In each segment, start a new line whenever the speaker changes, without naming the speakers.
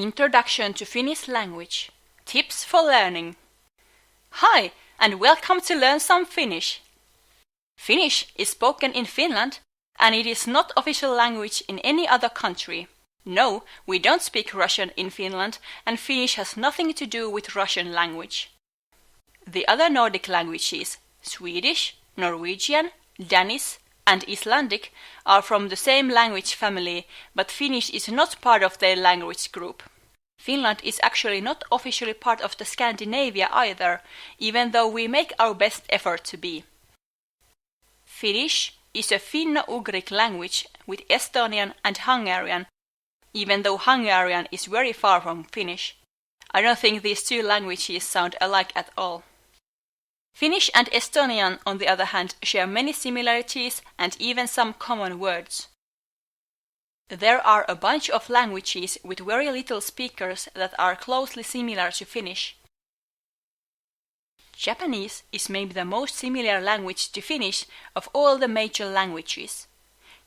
Introduction to Finnish language. Tips for learning. Hi, and welcome to Learn Some Finnish. Finnish is spoken in Finland, and it is not official language in any other country. No, we don't speak Russian in Finland, and Finnish has nothing to do with Russian language. The other Nordic languages, Swedish, Norwegian, Danish, and Icelandic, are from the same language family, but Finnish is not part of their language group. Finland is actually not officially part of the Scandinavia either, even though we make our best effort to be. Finnish is a Finno-Ugric language with Estonian and Hungarian, even though Hungarian is very far from Finnish. I don't think these two languages sound alike at all. Finnish and Estonian, on the other hand, share many similarities and even some common words. There are a bunch of languages with very little speakers that are closely similar to Finnish. Japanese is maybe the most similar language to Finnish of all the major languages.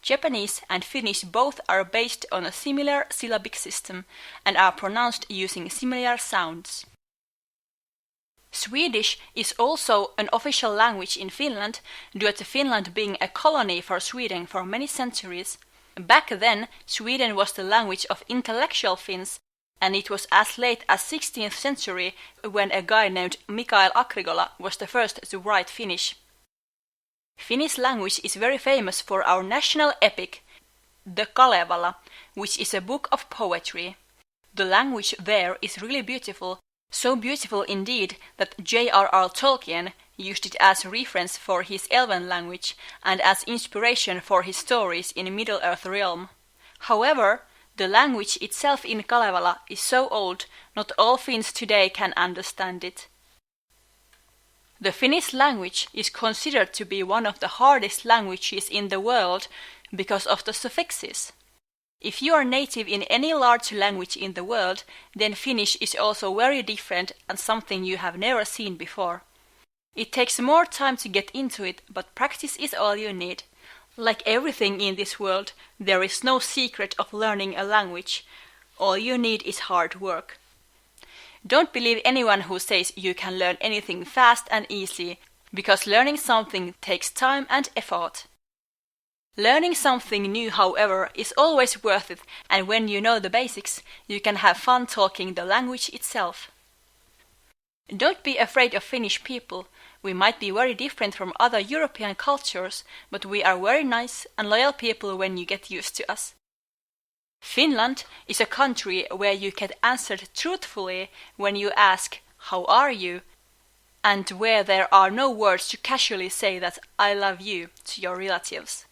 Japanese and Finnish both are based on a similar syllabic system and are pronounced using similar sounds. Swedish is also an official language in Finland due to Finland being a colony for Sweden for many centuries. Back then, Sweden was the language of intellectual Finns, and it was as late as 16th century when a guy named Mikael Agricola was the first to write Finnish. Finnish language is very famous for our national epic, the Kalevala, which is a book of poetry. The language there is really beautiful, so beautiful indeed that J.R.R. Tolkien used it as reference for his Elven language and as inspiration for his stories in Middle-earth realm. However, the language itself in Kalevala is so old, not all Finns today can understand it. The Finnish language is considered to be one of the hardest languages in the world because of the suffixes. If you are native in any large language in the world, then Finnish is also very different and something you have never seen before. It takes more time to get into it, but practice is all you need. Like everything in this world, there is no secret of learning a language. All you need is hard work. Don't believe anyone who says you can learn anything fast and easy, because learning something takes time and effort. Learning something new, however, is always worth it, and when you know the basics, you can have fun talking the language itself. Don't be afraid of Finnish people. We might be very different from other European cultures, but we are very nice and loyal people when you get used to us. Finland is a country where you get answered truthfully when you ask, "How are you?" and where there are no words to casually say that "I love you" to your relatives.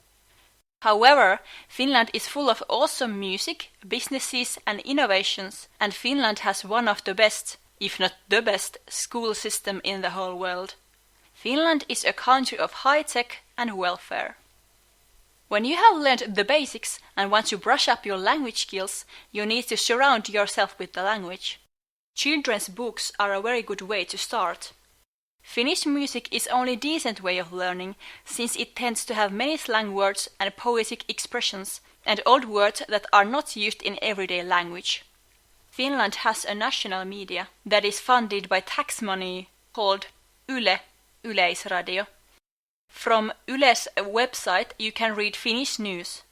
However, Finland is full of awesome music, businesses and innovations, and Finland has one of the best, if not the best, school system in the whole world. Finland is a country of high-tech and welfare. When you have learned the basics and want to brush up your language skills, you need to surround yourself with the language. Children's books are a very good way to start. Finnish music is only a decent way of learning, since it tends to have many slang words and poetic expressions, and old words that are not used in everyday language. Finland has a national media that is funded by tax money called Yle, Yleisradio. From Yle's website you can read Finnish news.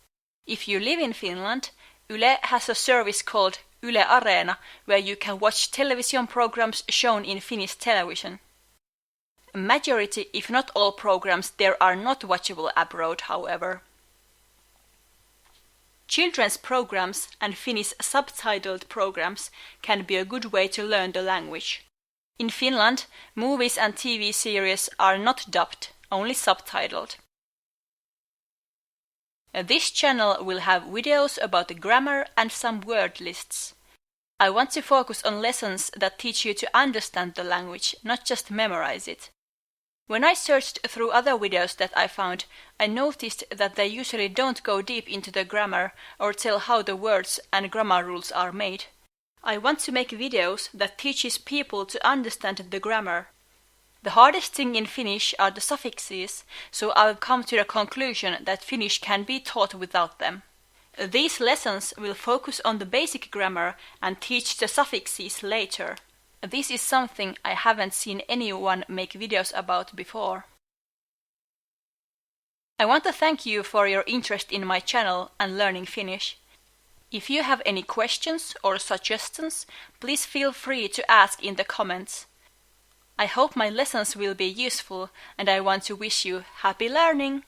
If you live in Finland, Yle has a service called Yle Areena, where you can watch television programs shown in Finnish television. A majority, if not all programs there are not watchable abroad, however. Children's programs and Finnish subtitled programs can be a good way to learn the language. In Finland, movies and TV series are not dubbed, only subtitled. This channel will have videos about the grammar and some word lists. I want to focus on lessons that teach you to understand the language, not just memorize it. When I searched through other videos that I found, I noticed that they usually don't go deep into the grammar or tell how the words and grammar rules are made. I want to make videos that teaches people to understand the grammar. The hardest thing in Finnish are the suffixes, so I've come to the conclusion that Finnish can be taught without them. These lessons will focus on the basic grammar and teach the suffixes later. This is something I haven't seen anyone make videos about before. I want to thank you for your interest in my channel and learning Finnish. If you have any questions or suggestions, please feel free to ask in the comments. I hope my lessons will be useful and I want to wish you happy learning!